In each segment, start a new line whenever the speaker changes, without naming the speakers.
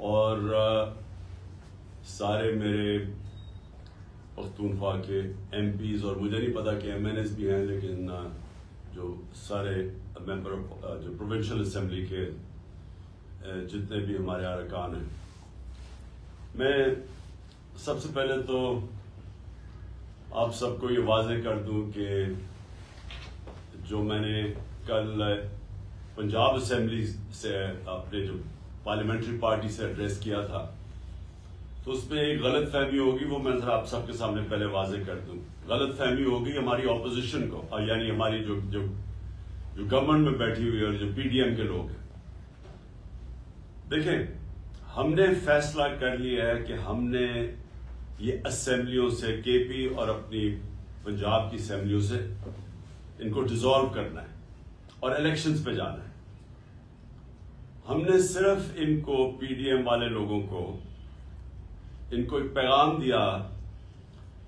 और सारे मेरे पख्तूनख्वा के एमपीज और मुझे नहीं पता कि एमएनएस भी हैं, लेकिन जो सारे मेंबर जो प्रोविंशियल असेंबली के जितने भी हमारे अरकान हैं, मैं सबसे पहले तो आप सबको ये वाज़ेह कर दूं कि जो मैंने कल पंजाब असेंबली से अपने जो पार्लियामेंट्री पार्टी से एड्रेस किया था, तो उसमें एक गलत फहमी होगी, वो मैं आप सबके सामने पहले वाज़ेह कर दूं। गलत फहमी होगी हमारी ऑपोजिशन को, और यानी हमारी जो जो जो गवर्नमेंट में बैठी हुई और जो पीडीएम के लोग हैं। देखें, हमने फैसला कर लिया है कि हमने ये असेंबलियों से, केपी और अपनी पंजाब की असेंबलियों से इनको डिसॉल्व करना है और इलेक्शंस पे जाना है। हमने सिर्फ इनको, पीडीएम वाले लोगों को, इनको एक पैगाम दिया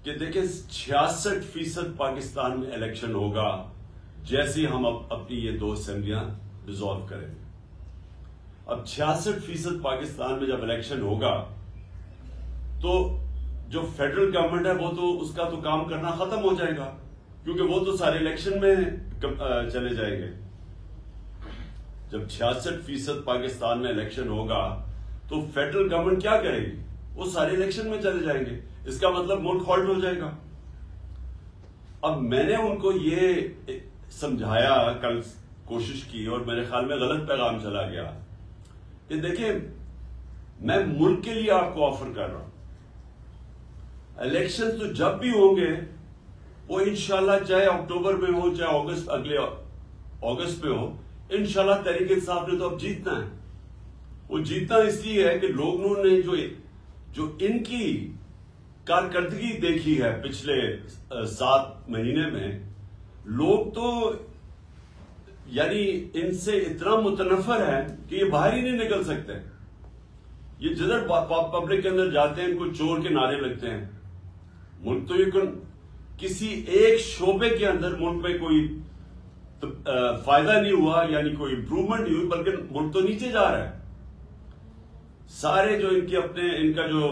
कि देखिए 66% पाकिस्तान में इलेक्शन होगा जैसे ही हम अपनी ये 2 असेंबलियां डिसॉल्व करेंगे। अब 66% पाकिस्तान में जब इलेक्शन होगा तो जो फेडरल गवर्नमेंट है वो तो उसका तो काम करना खत्म हो जाएगा, क्योंकि वो तो सारे इलेक्शन में चले जाएंगे। जब 66% पाकिस्तान में इलेक्शन होगा तो फेडरल गवर्नमेंट क्या करेगी? वो सारे इलेक्शन में चले जाएंगे। इसका मतलब मुल्क हॉल्ट हो जाएगा। अब मैंने उनको ये समझाया, कल कोशिश की, और मेरे ख्याल में गलत पैगाम चला गया कि देखिए, मैं मुल्क के लिए आपको ऑफर कर रहा हूं। इलेक्शन तो जब भी होंगे वो इंशाल्लाह, चाहे अक्टूबर में हो चाहे अगस्त, अगले अगस्त में हो, इंशाल्लाह तहरीक इंसाफ ने तो अब जीतना है। वो जीतना इसलिए है कि लोगों ने जो इनकी कारकर्दगी देखी है पिछले 7 महीने में, लोग तो यानी इनसे इतना मुतनफर है कि ये बाहर ही नहीं निकल सकते। ये जिधर पब्लिक के अंदर जाते हैं, इनको चोर के नारे लगते हैं। मुल्क तो ये किसी एक शोबे के अंदर मुल्क में कोई फायदा नहीं हुआ, यानी कोई इंप्रूवमेंट नहीं हुई, बल्कि मुल्क तो नीचे जा रहा है। सारे जो इनका जो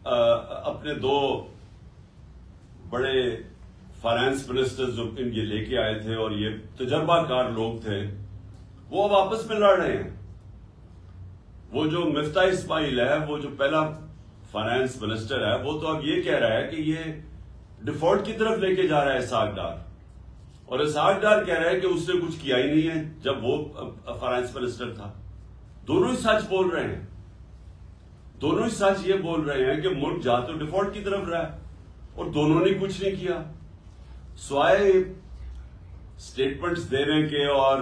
अपने 2 बड़े फाइनेंस मिनिस्टर्स जो ये लेके आए थे और ये तजर्बाकार लोग थे, वो अब आपस में लड़ रहे हैं। वो जो मिफ्ता इस्माइल है, वो जो पहला फाइनेंस मिनिस्टर है, वो तो अब ये कह रहा है कि ये डिफॉल्ट की तरफ लेके जा रहा है इसहाक डार, और इसहाक डार कह रहा है कि उसने कुछ किया ही नहीं है जब वो फाइनेंस मिनिस्टर था। दोनों ही सच बोल रहे हैं। दोनों ही सच ये बोल रहे हैं कि मुल्क जा तो डिफॉल्ट की तरफ रहा है और दोनों ने कुछ नहीं किया, स्वाय स्टेटमेंट्स देने के और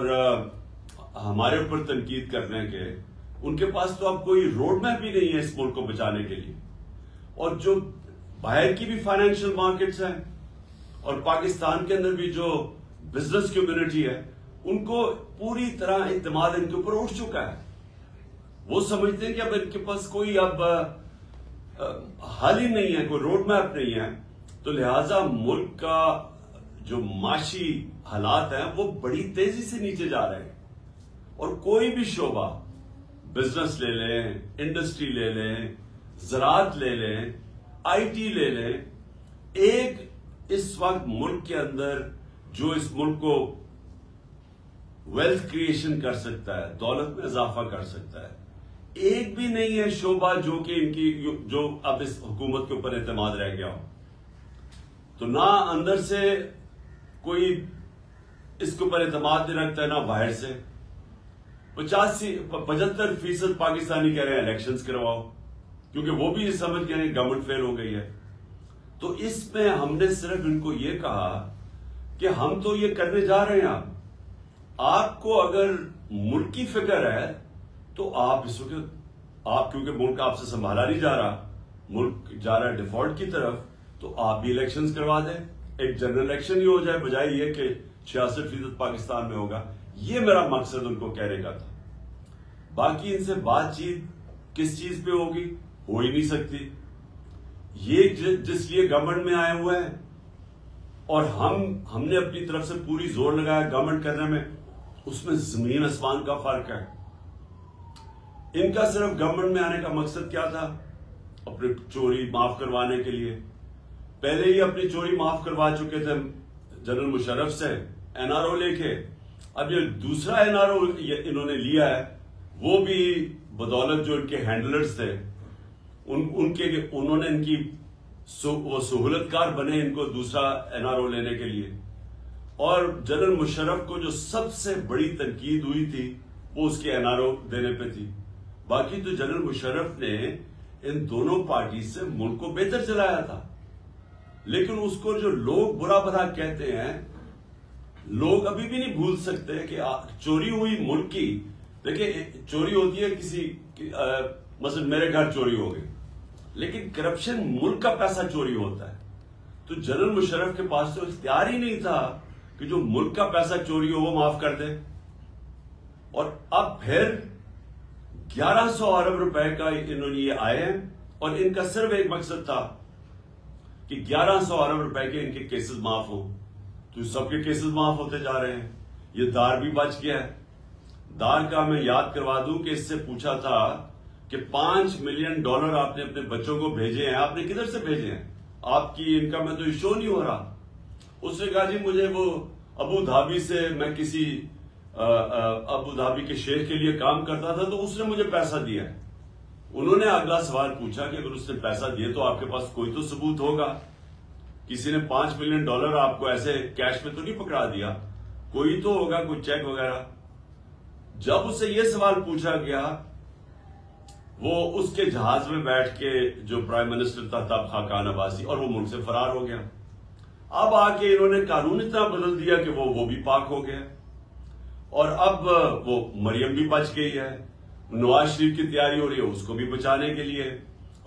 हमारे ऊपर तनकीद करने के। उनके पास तो अब कोई रोड मैप ही नहीं है इस मुल्क को बचाने के लिए। और जो बाहर की भी फाइनेंशियल मार्केट्स हैं और पाकिस्तान के अंदर भी जो बिजनेस कम्युनिटी है, उनको पूरी तरह इत्मीनान इनके ऊपर उठ चुका है। वो समझते हैं कि अब इनके पास कोई अब हल ही नहीं है, कोई रोड मैप नहीं है। तो लिहाजा मुल्क का जो माशी हालात हैं वो बड़ी तेजी से नीचे जा रहे हैं। और कोई भी शोबा, बिजनेस ले लें, इंडस्ट्री ले लें, ज़राअत ले लें, आईटी ले लें, एक इस वक्त मुल्क के अंदर जो इस मुल्क को वेल्थ क्रिएशन कर सकता है, दौलत में इजाफा कर सकता है, एक भी नहीं है शोबा जो कि इनकी जो अब इस हुकूमत के ऊपर एतमाद रह गया हो। तो ना अंदर से कोई इसके ऊपर एतमाद नहीं रखता है, ना बाहर से। 75% पाकिस्तानी कह रहे हैं इलेक्शंस करवाओ, क्योंकि वो भी ये समझ गए हैं गवर्नमेंट फेल हो गई है। तो इसमें हमने सिर्फ इनको ये कहा कि हम तो ये करने जा रहे हैं। आपको अगर मुल्क की फिक्र है तो आप इस वक्त, आप क्योंकि मुल्क आपसे संभाला नहीं जा रहा, मुल्क जा रहा है डिफॉल्ट की तरफ, तो आप भी इलेक्शंस करवा दें, एक जनरल इलेक्शन ही हो जाए, बजाय ये कि 66% पाकिस्तान में होगा। ये मेरा मकसद उनको कहने का था। बाकी इनसे बातचीत किस चीज पे होगी, हो ही नहीं सकती। ये जिस लिए गवर्नमेंट में आए हुए हैं और हमने अपनी तरफ से पूरी जोर लगाया गवर्नमेंट करने में, उसमें जमीन आसमान का फर्क है। इनका सिर्फ गवर्नमेंट में आने का मकसद क्या था? अपनी चोरी माफ करवाने के लिए। पहले ही अपनी चोरी माफ करवा चुके थे जनरल मुशर्रफ से एनआरओ लेके। अब ये दूसरा एनआरओ इन्होंने लिया है, वो भी बदौलत जो इनके हैंडलर्स थे उन्होंने इनकी वो सहूलतकार बने इनको दूसरा एनआरओ लेने के लिए। और जनरल मुशर्रफ को जो सबसे बड़ी तनकीद हुई थी वो उसके एनआरओ देने पे थी। बाकी तो जनरल मुशर्रफ ने इन दोनों पार्टी से मुल्क को बेहतर चलाया था। लेकिन उसको जो लोग बुरा भला कहते हैं, लोग अभी भी नहीं भूल सकते कि चोरी हुई मुल्क की। देखिए, चोरी होती है मसलन मेरे घर चोरी हो गई, लेकिन करप्शन मुल्क का पैसा चोरी होता है। तो जनरल मुशर्रफ के पास तो इख्तियार ही नहीं था कि जो मुल्क का पैसा चोरी हो वो माफ कर दे। और अब फिर 1100 अरब रुपए का इन्होंने ये आए हैं और इनका सिर्फ एक मकसद था कि 1100 अरब रुपए के इनके केसेस माफ हो। तो सबके केसेस माफ होते जा रहे हैं। ये दार भी बच गया है। दार का मैं याद करवा दूं कि इससे पूछा था कि $5 मिलियन आपने अपने बच्चों को भेजे हैं, आपने किधर से भेजे हैं? आपकी इनकम में तो शो नहीं हो रहा। उसने कहा जी मुझे वो अबू धाबी से, मैं किसी अबू धाबी के शेख के लिए काम करता था तो उसने मुझे पैसा दिया है। उन्होंने अगला सवाल पूछा कि अगर उसने पैसा दिए तो आपके पास कोई तो सबूत होगा। किसी ने $5 मिलियन आपको ऐसे कैश में तो नहीं पकड़ा दिया, कोई तो होगा, कोई चेक वगैरह। जब उससे यह सवाल पूछा गया, वो उसके जहाज में बैठ के जो प्राइम मिनिस्टर था तब खाकान अब्बासी, और वो मुल्क से फरार हो गया। अब आके इन्होंने कानून इतना बदल दिया कि वो भी पाक हो गया। और अब वो मरियम भी बच गई है। नवाज शरीफ की तैयारी हो रही है उसको भी बचाने के लिए।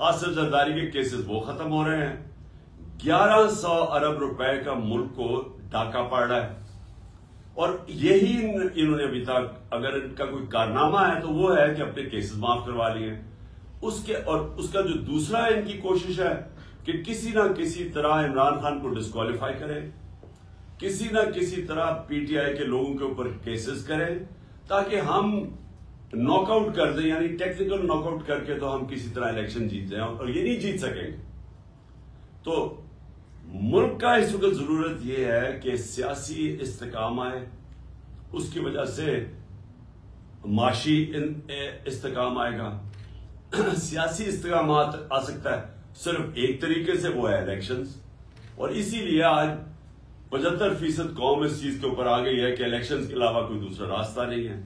आसिफ जरदारी के केसेस वो खत्म हो रहे हैं। 1100 अरब रुपए का मुल्क को डाका पड़ रहा है। और यही इन्होंने अभी तक, अगर इनका कोई कारनामा है तो वो है कि अपने केसेस माफ करवा लिए उसके। और उसका जो दूसरा इनकी कोशिश है कि किसी ना किसी तरह इमरान खान को डिस्क्वालीफाई करें, किसी ना किसी तरह पीटीआई के लोगों के ऊपर केसेस करें ताकि हम नॉकआउट कर दें, यानी टेक्निकल नॉकआउट करके तो हम किसी तरह इलेक्शन जीत जाएं। और ये नहीं जीत सकेंगे। तो मुल्क का इस वक्त जरूरत यह है कि सियासी इस्तेकाम आए, उसकी वजह से माशी इस्तेकाम आएगा। सियासी इस्तेकाम आ सकता है सिर्फ एक तरीके से, वो है इलेक्शंस। और इसीलिए आज 75% कौम इस चीज के ऊपर आ गई है कि इलेक्शंस के अलावा कोई दूसरा रास्ता नहीं है।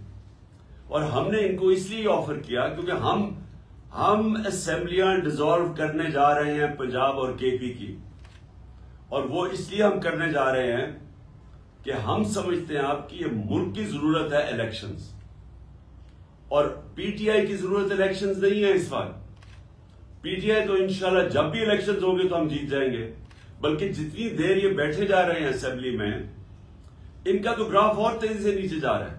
और हमने इनको इसलिए ऑफर किया क्योंकि हम असेंबलियां डिसॉल्व करने जा रहे हैं पंजाब और केपी की। और वो इसलिए हम करने जा रहे हैं कि हम समझते हैं आपकी ये मुल्क की जरूरत है इलेक्शंस, और पीटीआई की जरूरत इलेक्शंस नहीं है इस वक्त। पीटीआई तो इंशाल्लाह जब भी इलेक्शंस होंगे तो हम जीत जाएंगे। बल्कि जितनी देर ये बैठे जा रहे हैं असेंबली में, इनका तो ग्राफ और तेजी से नीचे जा रहा है।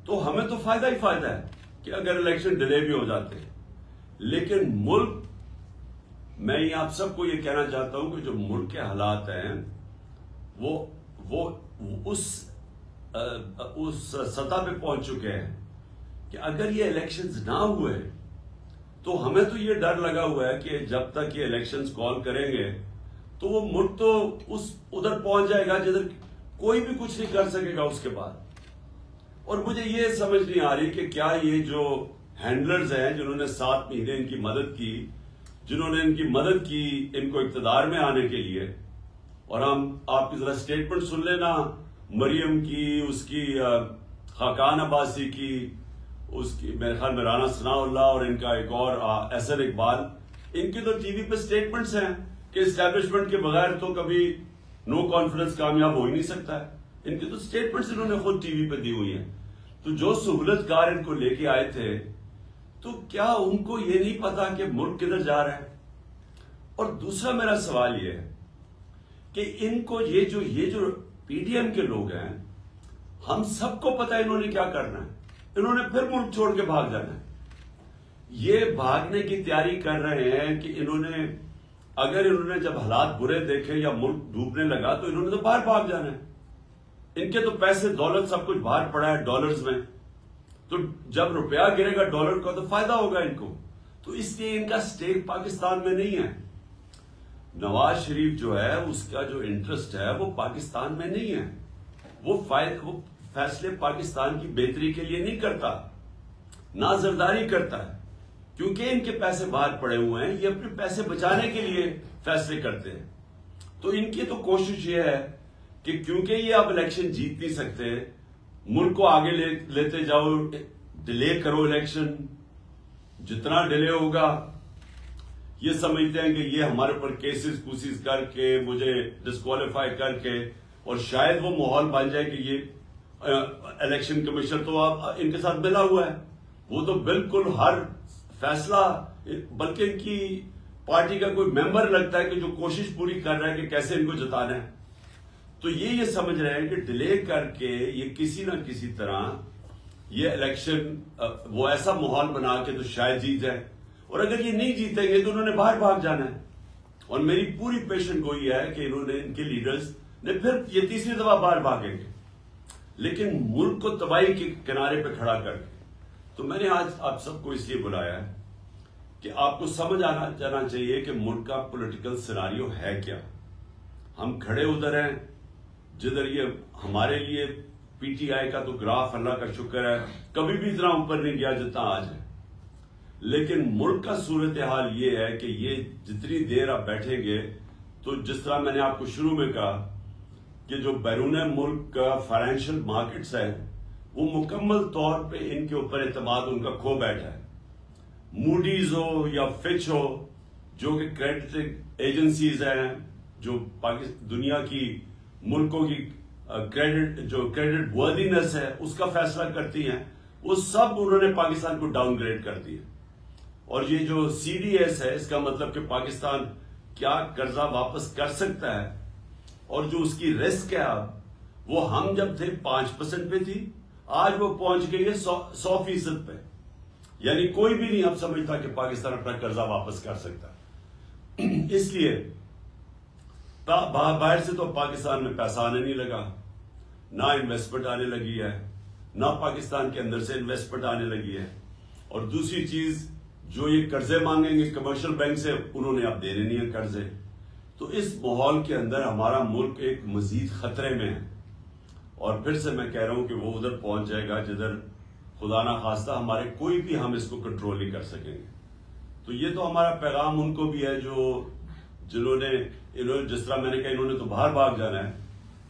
तो हमें तो फायदा ही फायदा है कि अगर इलेक्शन डिले भी हो जाते हैं। लेकिन मुल्क, मैं ये आप सबको ये कहना चाहता हूं कि जो मुल्क के हालात हैं वो उस सतह पे पहुंच चुके हैं कि अगर ये इलेक्शंस ना हुए तो हमें तो ये डर लगा हुआ है कि जब तक ये इलेक्शंस कॉल करेंगे तो वो मुल्क तो उधर पहुंच जाएगा जिधर कोई भी कुछ नहीं कर सकेगा उसके बाद। और मुझे ये समझ नहीं आ रही कि क्या ये जो हैंडलर्स हैं जिन्होंने 7 महीने इनकी मदद की, जिन्होंने इनकी मदद की इनको इक्तदार में आने के लिए, और हम आपकी जरा स्टेटमेंट सुन लेना मरियम की, उसकी खाकान अब्बासी की, उसकी मेरे ख्याल में राना सनाउल्लाह, और इनका एक और एहसन इकबाल, इनकी तो टीवी पे स्टेटमेंट्स हैं कि एस्टैब्लिशमेंट के बगैर तो कभी नो कॉन्फिडेंस कामयाब हो ही नहीं सकता है। इनकी तो स्टेटमेंट्स इन्होंने खुद टीवी पे दी हुई हैं। तो जो सहूलतकार इनको लेके आए थे, तो क्या उनको ये नहीं पता कि मुल्क किधर जा रहा है? और दूसरा मेरा सवाल ये है कि इनको ये जो पीडीएम के लोग हैं, हम सबको पता है इन्होंने क्या करना है। इन्होंने फिर मुल्क छोड़ के भाग जाना है। ये भागने की तैयारी कर रहे हैं कि इन्होंने जब हालात बुरे देखे या मुल्क डूबने लगा तो इन्होंने तो बाहर भाग जाना है। इनके तो पैसे दौलत सब कुछ बाहर पड़ा है डॉलर्स में। तो जब रुपया गिरेगा डॉलर का तो फायदा होगा इनको। तो इसलिए इनका स्टेक पाकिस्तान में नहीं है। नवाज शरीफ जो है उसका जो इंटरेस्ट है वो पाकिस्तान में नहीं है। वो फैसले पाकिस्तान की बेहतरी के लिए नहीं करता, ना जरदारी करता है, क्योंकि इनके पैसे बाहर पड़े हुए हैं। ये अपने पैसे बचाने के लिए फैसले करते हैं। तो इनकी तो कोशिश ये है कि क्योंकि ये अब इलेक्शन जीत नहीं सकते, मुल्क को आगे लेते जाओ, डिले करो इलेक्शन, जितना डिले होगा ये समझते हैं कि ये हमारे ऊपर केसेस कुसेस करके मुझे डिस्क्वालीफाई करके, और शायद वो माहौल बन जाए कि ये इलेक्शन कमीशन तो आप इनके साथ मिला हुआ है, वो तो बिल्कुल हर फैसला, बल्कि इनकी पार्टी का कोई मेंबर लगता है कि जो कोशिश पूरी कर रहा है कि कैसे इनको जिताना है। तो ये समझ रहे हैं कि डिले करके ये किसी ना किसी तरह ये इलेक्शन वो ऐसा माहौल बना के तो शायद जीत जाए, और अगर ये नहीं जीतेंगे तो उन्होंने बाहर भाग जाना है। और मेरी पूरी पेशेंट गोई है कि इन्होंने, इनके लीडर्स ने फिर ये तीसरी दफा बाहर भागेंगे, लेकिन मुल्क को तबाही के किनारे पे खड़ा करके। तो मैंने आज आप सबको इसलिए बुलाया है कि आपको समझ आना जाना चाहिए कि मुल्क का पॉलिटिकल सिनारियो है क्या। हम खड़े उधर हैं जिधर ये हमारे लिए पीटीआई का तो ग्राफ अल्लाह का शुक्र है कभी भी इतना ऊपर नहीं गया जितना आज है, लेकिन मुल्क का सूरत हाल ये है कि ये जितनी देर आप बैठेंगे तो जिस तरह मैंने आपको शुरू में कहा कि जो बैरून मुल्क का फाइनेंशियल मार्केट्स है वो मुकम्मल तौर पे इनके ऊपर एतमाद उनका खो बैठा है। मूडीज हो या फिच हो, जो कि क्रेडिट एजेंसीज हैं जो दुनिया की मुल्कों की क्रेडिट वर्दीनेस है उसका फैसला करती हैं, वो सब उन्होंने पाकिस्तान को डाउनग्रेड कर दिया। और ये जो सीडीएस है इसका मतलब कि पाकिस्तान क्या कर्जा वापस कर सकता है, और जो उसकी रिस्क है अब, वो हम जब थे 5% पे थी, आज वो पहुंच गई है 100% पे। यानी कोई भी नहीं अब समझता कि पाकिस्तान अपना कर्जा वापस कर सकता। इसलिए बाहर से तो पाकिस्तान में पैसा आने नहीं लगा, ना इन्वेस्टमेंट आने लगी है, ना पाकिस्तान के अंदर से इन्वेस्टमेंट आने लगी है। और दूसरी चीज, जो ये कर्जे मांगेंगे कमर्शियल बैंक से, उन्होंने अब देने नहीं है कर्जे। तो इस माहौल के अंदर हमारा मुल्क एक मजीद खतरे में है। और फिर से मैं कह रहा हूं कि वो उधर पहुंच जाएगा जिधर खुदा ना खास्ता हमारे कोई भी हम इसको कंट्रोल नहीं कर सकेंगे। तो ये तो हमारा पैगाम उनको भी है जिन्होंने जिस तरह मैंने कहा इन्होंने तो बाहर भाग जाना है,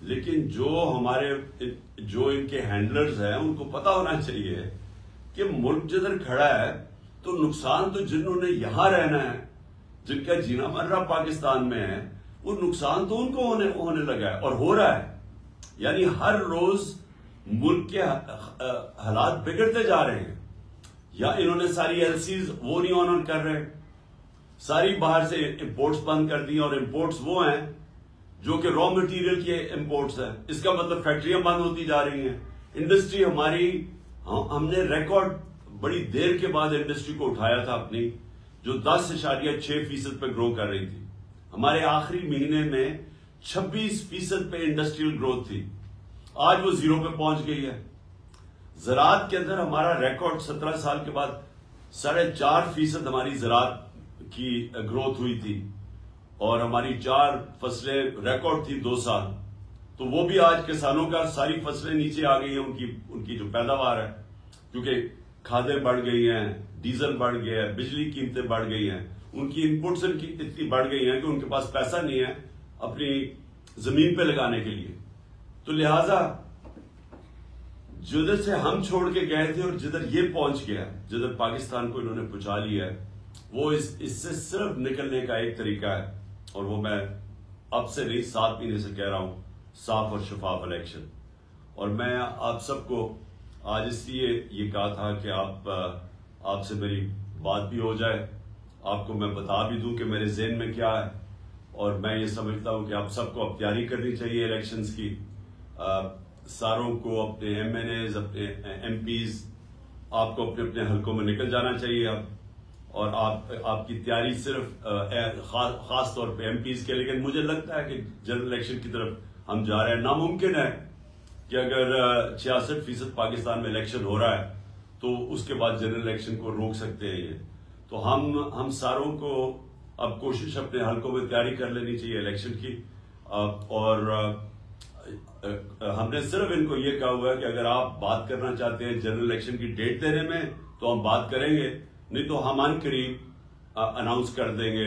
लेकिन जो इनके हैंडलर्स हैं उनको पता होना चाहिए कि मुल्क जिधर खड़ा है तो नुकसान तो जिन्होंने यहां रहना है, जिनका जीना मरना पाकिस्तान में है, वो नुकसान तो उनको होने लगा है और हो रहा है। यानी हर रोज मुल्क के हालात बिगड़ते जा रहे हैं। या इन्होंने सारी एलसीज वो नहीं ऑनर कर रहे, सारी बाहर से इंपोर्ट्स बंद कर दी, और इंपोर्ट्स वो हैं जो कि रॉ मटेरियल के इंपोर्ट्स हैं। इसका मतलब फैक्ट्रियां बंद होती जा रही हैं। इंडस्ट्री हमारी, हमने रिकॉर्ड बड़ी देर के बाद इंडस्ट्री को उठाया था अपनी, जो 10.6% पे ग्रो कर रही थी। हमारे आखिरी महीने में 26% पे इंडस्ट्रियल ग्रोथ थी, आज वो 0 पे पहुंच गई है। ज़राअत के अंदर हमारा रिकॉर्ड 17 साल के बाद 4.5% हमारी ज़राअत की ग्रोथ हुई थी, और हमारी 4 फसलें रिकॉर्ड थी 2 साल। तो वो भी आज किसानों का सारी फसलें नीचे आ गई हैं, उनकी जो पैदावार है, क्योंकि खादें बढ़ गई हैं, डीजल बढ़ गया है, बिजली कीमतें बढ़ गई हैं, उनकी इनपुट्स इतनी बढ़ गई हैं कि उनके पास पैसा नहीं है अपनी जमीन पे लगाने के लिए। तो लिहाजा जिधर से हम छोड़ के गए थे और जिधर ये पहुंच गया, जिधर पाकिस्तान को इन्होंने पहुंचा लिया है, वो इससे सिर्फ निकलने का एक तरीका है, और वो मैं अब से नहीं 7 महीने से कह रहा हूं, साफ और शफाफ इलेक्शन। और मैं आप सबको आज इसलिए ये कहा था कि आपसे मेरी बात भी हो जाए, आपको मैं बता भी दूं कि मेरे ज़हन में क्या है। और मैं ये समझता हूं कि आप सबको अब तैयारी करनी चाहिए इलेक्शंस की। सारों को, अपने एमएनएज, अपने एमपीज, आपको अपने अपने हलकों में निकल जाना चाहिए अब। और आपकी तैयारी सिर्फ खास तौर पे एमपीज के, लेकिन मुझे लगता है कि जनरल इलेक्शन की तरफ हम जा रहे हैं। नामुमकिन है कि अगर 66% पाकिस्तान में इलेक्शन हो रहा है तो उसके बाद जनरल इलेक्शन को रोक सकते हैं ये। तो हम सारों को अब कोशिश अपने हलकों में तैयारी कर लेनी चाहिए इलेक्शन की, और हमने सिर्फ इनको ये कहा हुआ है कि अगर आप बात करना चाहते हैं जनरल इलेक्शन की डेट देने में तो हम बात करेंगे, नहीं तो हम अनकरीब अनाउंस कर देंगे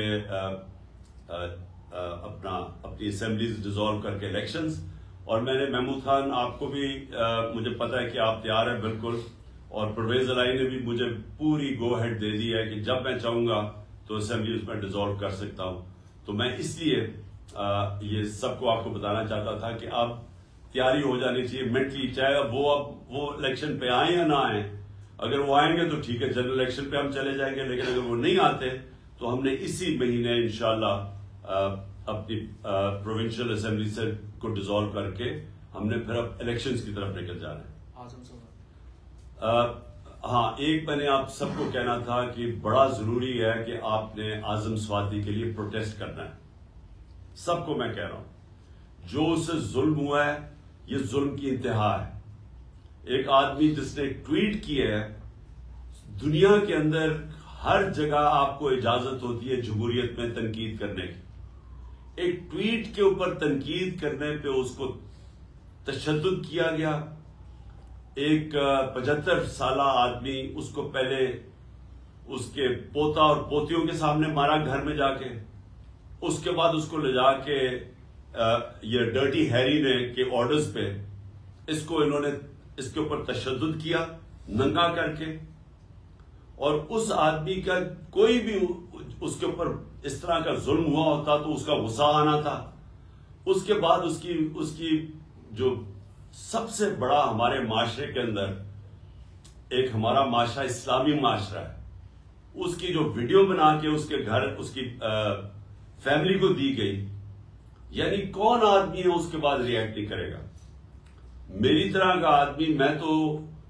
अपनी असेंबलीज डिसॉल्व करके इलेक्शंस। और मैंने महमूद खान आपको भी मुझे पता है कि आप तैयार हैं बिल्कुल, और परवेज अलाई ने भी मुझे पूरी गो हेड दे दी है कि जब मैं चाहूंगा तो असेंबलीज में डिसॉल्व कर सकता हूं। तो मैं इसलिए ये सबको आपको बताना चाहता था कि अब तैयारी हो जानी चाहिए मेंटली, चाहे अब वो इलेक्शन पे आए या ना आए। अगर वो आएंगे तो ठीक है, जनरल इलेक्शन पे हम चले जाएंगे, लेकिन अगर वो नहीं आते तो हमने इसी महीने इंशाल्लाह अपनी प्रोविंशियल असेंबली से को डिसॉल्व करके हमने फिर अब इलेक्शंस की तरफ निकल जाना है। हाँ, एक मैंने आप सबको कहना था कि बड़ा जरूरी है कि आपने आजम स्वाति के लिए प्रोटेस्ट करना है। सबको मैं कह रहा हूं, जो उससे जुल्म हुआ है ये जुल्म की इंतहा है। एक आदमी जिसने ट्वीट किया है, दुनिया के अंदर हर जगह आपको इजाजत होती है जमहूरियत में तनकीद करने की। एक ट्वीट के ऊपर तनकीद करने पे उसको तशद्दुद किया गया। एक 75 साला आदमी, उसको पहले उसके पोता और पोतियों के सामने मारा घर में जाके, उसके बाद उसको ले जाके ये डर्टी हैरी ने के ऑर्डर्स पे इन्होंने इसके ऊपर तशद्दुद किया नंगा करके। और उस आदमी का कोई भी उसके ऊपर इस तरह का जुल्म हुआ होता तो उसका गुस्सा आना था। उसके बाद उसकी जो सबसे बड़ा हमारे माशरे के अंदर, एक हमारा माशरा इस्लामी माशरा है, उसकी जो वीडियो बना के उसके घर उसकी फैमिली को दी गई, यानी कौन आदमी है उसके बाद रिएक्ट नहीं करेगा। मेरी तरह का आदमी, मैं तो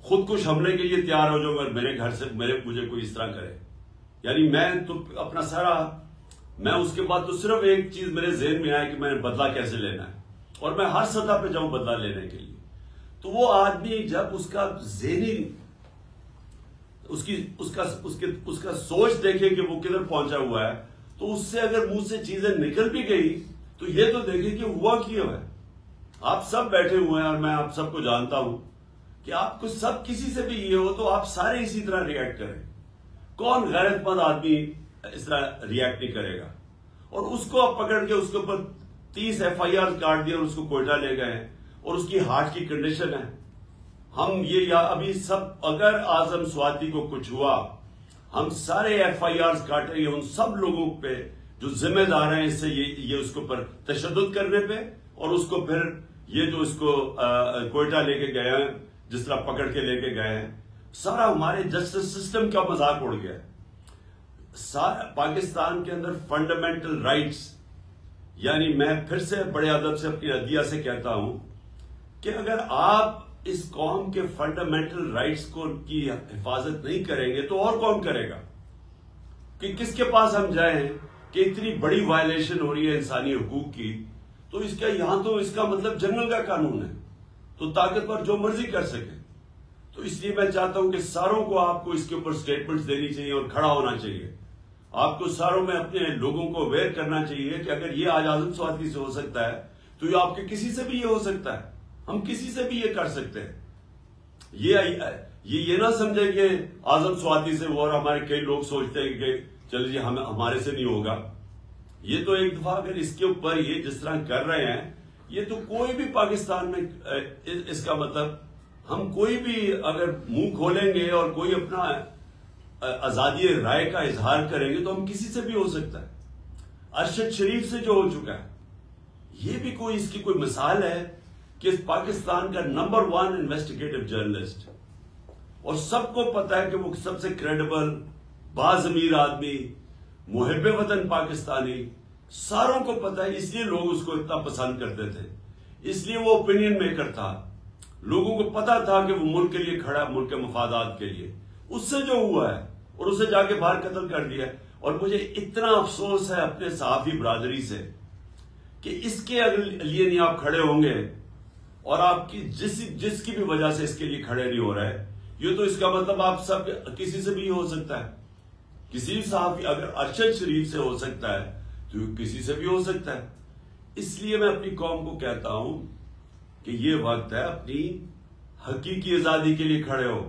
खुदकुश हमले के लिए तैयार हो जाऊंगा मेरे घर से मुझे कोई इस तरह करे। यानी मैं तो अपना सारा, मैं उसके बाद तो सिर्फ एक चीज मेरे जेहन में आया कि मैंने बदला कैसे लेना है, और मैं हर सतह पे जाऊं बदला लेने के लिए। तो वो आदमी जब उसका ज़हनी उसका सोच देखे कि वो किधर पहुंचा हुआ है, तो उससे अगर मुंह से चीजें निकल भी गई तो ये तो देखे कि हुआ क्यों है। आप सब बैठे हुए हैं और मैं आप सबको जानता हूं कि आपको सब किसी से भी ये हो तो आप सारे इसी तरह रिएक्ट करें। कौन गैरतमंद आदमी इस तरह रिएक्ट नहीं करेगा। और उसको आप पकड़ के उसके ऊपर 30 FIR काट दिया और उसको कोयटा ले गए, और उसकी हार्ट की कंडीशन है। हम ये या अभी सब, अगर आजम स्वाति को कुछ हुआ, हम सारे FIRs काटेंगे उन सब लोगों पे जो जिम्मेदार हैं इससे ये उसके ऊपर तशद्दुद करने पे, और उसको फिर ये जो इसको कोयटा लेके गए हैं, जिस तरह पकड़ के लेके गए हैं, सारा हमारे जस्टिस सिस्टम का मजाक उड़ गया है। सारा पाकिस्तान के अंदर फंडामेंटल राइट्स, यानी मैं फिर से बड़े अदब से अपनी अदिया से कहता हूं कि अगर आप इस कौम के फंडामेंटल राइट्स को की हिफाजत नहीं करेंगे तो और कौन करेगा। कि किसके पास हम जाएं कि इतनी बड़ी वायलेशन हो रही है इंसानी हुकूक की, तो इसका यहां तो इसका मतलब जंगल का कानून है, तो ताकतवर जो मर्जी कर सके। तो इसलिए मैं चाहता हूं कि सारों को आपको इसके ऊपर स्टेटमेंट्स देनी चाहिए और खड़ा होना चाहिए। आपको सारों में अपने लोगों को अवेयर करना चाहिए कि अगर ये आज आजम स्वाति से हो सकता है तो ये आपके किसी से भी ये हो सकता है। हम किसी से भी ये कर सकते हैं। ये ना समझे कि आजम स्वाति से वो, और हमारे कई लोग सोचते हैं कि चलिए हमारे से नहीं होगा। ये तो एक दफा अगर इसके ऊपर ये जिस तरह कर रहे हैं, ये तो कोई भी पाकिस्तान में इसका मतलब हम कोई भी अगर मुंह खोलेंगे और कोई अपना आजादी राय का इजहार करेंगे तो हम किसी से भी हो सकता है। अरशद शरीफ से जो हो चुका है, ये भी कोई इसकी कोई मिसाल है कि पाकिस्तान का नंबर 1 इन्वेस्टिगेटिव जर्नलिस्ट, और सबको पता है कि वो सबसे क्रेडिबल बाज़मीर आदमी, मुहिब्बे वतन पाकिस्तानी, सारों को पता है। इसलिए लोग उसको इतना पसंद करते थे, इसलिए वो ओपिनियन मेकर था। लोगों को पता था कि वो मुल्क के लिए खड़ा, मुल्क के मफादात के लिए। उससे जो हुआ है, और उसे जाके बाहर कत्ल कर दिया। और मुझे इतना अफसोस है अपने सहाफी बरादरी से कि इसके लिए नहीं आप खड़े होंगे, और आपकी जिसकी भी वजह से इसके लिए खड़े नहीं हो रहे, ये तो इसका मतलब आप सब किसी से भी हो सकता है, किसी भी साहब, अगर अरशद शरीफ से हो सकता है तो किसी से भी हो सकता है। इसलिए मैं अपनी कौम को कहता हूं कि ये वक्त है अपनी हकीकी आजादी के लिए खड़े हो।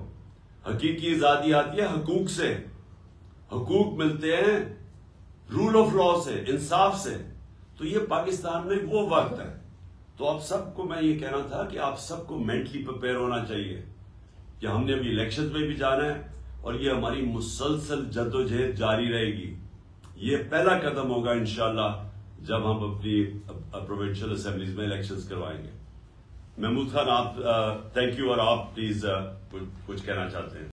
हकीकी आजादी आती है हकूक से, हकूक मिलते हैं रूल ऑफ लॉ से, इंसाफ से। तो ये पाकिस्तान में वो वक्त है। तो आप सबको मैं ये कहना था कि आप सबको मेंटली प्रिपेयर होना चाहिए कि हमने अभी इलेक्शन में भी जाना है और ये हमारी मुसलसल जद्दोजहद जारी रहेगी। ये पहला कदम होगा इंशाल्लाह जब हम अपनी प्रोविंशियल असेंबलीज में इलेक्शंस करवाएंगे। महमूद खान, आप थैंक यू, और आप प्लीज कुछ कहना चाहते हैं?